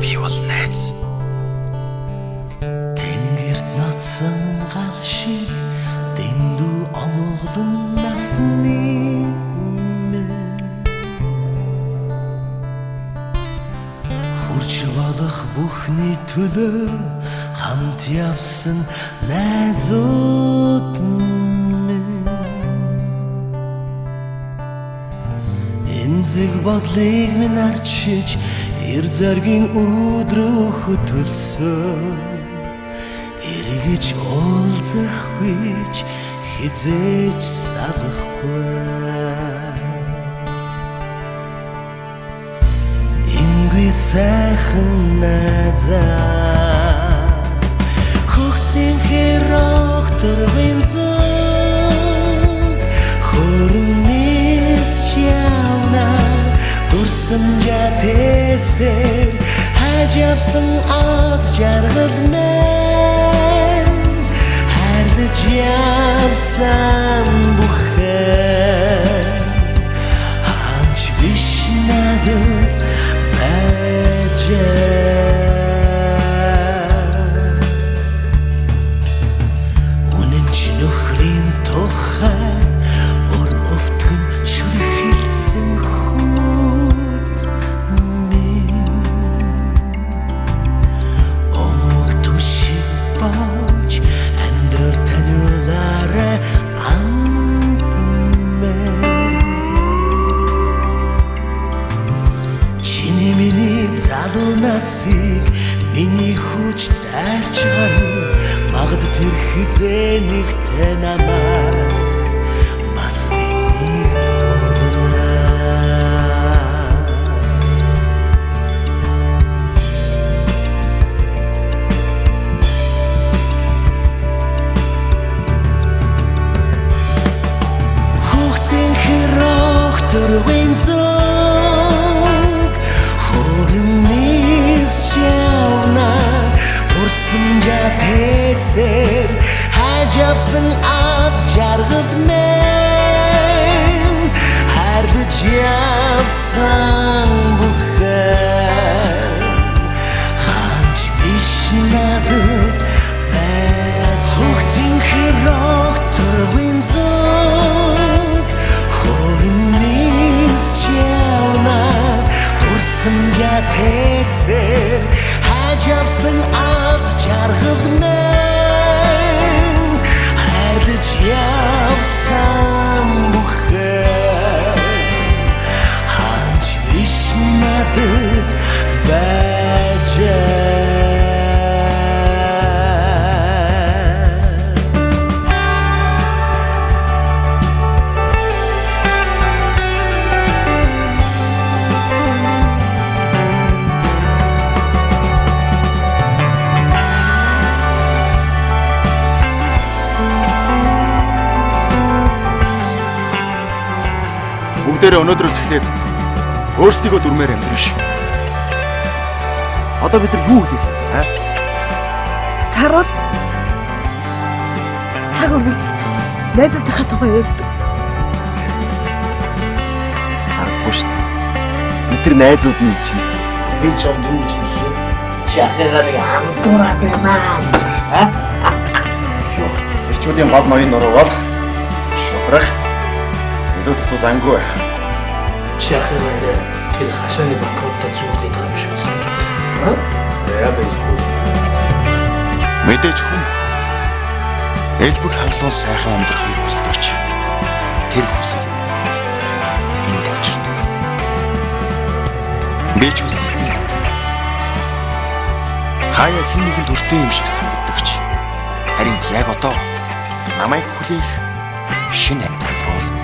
Би бол найз. Тэнгэрт ноцсон гал шиг дэндүү омглон насны хурж болох бүхний төлөө хамт явсан найзууд эмзэг бодлыг минь арчиж эр зоргийн өдрөө хөтөлсөн эргэж уулзах гэж хизээж салахгүй ингүй сайхан найзаа хөгцийн хэрэг төрвэн зүг хөрмнис чавна дурсамжаа тэсэр хажавсан аз жаргал мэн хардаж явсан бүхэн ханч биш надад үнэнч нөхрийн тухай өр өвтгөн шүлхэлсэн хүүд омог түшиг болж амьдрал таниулаарай амт мэн чиний миний залуу насыг миний хүч дайрч гарна магад тэр хизээ нэгтэй намайг бас биднийг доолно хөгцийн хэрэг төрвэн зүг хөрмнис чавна дурсамжаа тэсэр хажавсан аз жаргал мэн хардаж явсан бүхэн ханч биш надад байж хөгцийн хэрэг төрвэн зүг хөрмнис чавна дурсамжаа тэсэр хажавсан аз жаргал мэн хардаж явсан бүхэн ханч биш надад байж Бүгдээрээ өнөөдрөөс эхлээд өөрсдийгөө дүрмээр амьдрын шүү. Одоо бид нар юу хийх вэ? Сарууд цаг үргэлж найзуудынхаа тухай ярьдаг. Аргагүй шүү дээ. Бид нар найзууд нь чинь. би ч юм юу ч шүү чи ахыгаа нэг хамтураад байна Эрчүүдийн гол ноён нуруу бол шудраг илүү тус ангүй байх. чи ахыгаа тэр хашааны банкротта зүүлээд байгаа юм шүү дээ яа биш Мэдээж хүн элбэг харлуун сайхан амьдрахыг хүсдэг ч тэр хүсэл зарим энд очирдаг. Би ч хүсдэг нэг хаяа хин нэгэн төртэй юм шиг санагддаг ч харин яг одоо намайг хүлээх шинэ амьдрал бол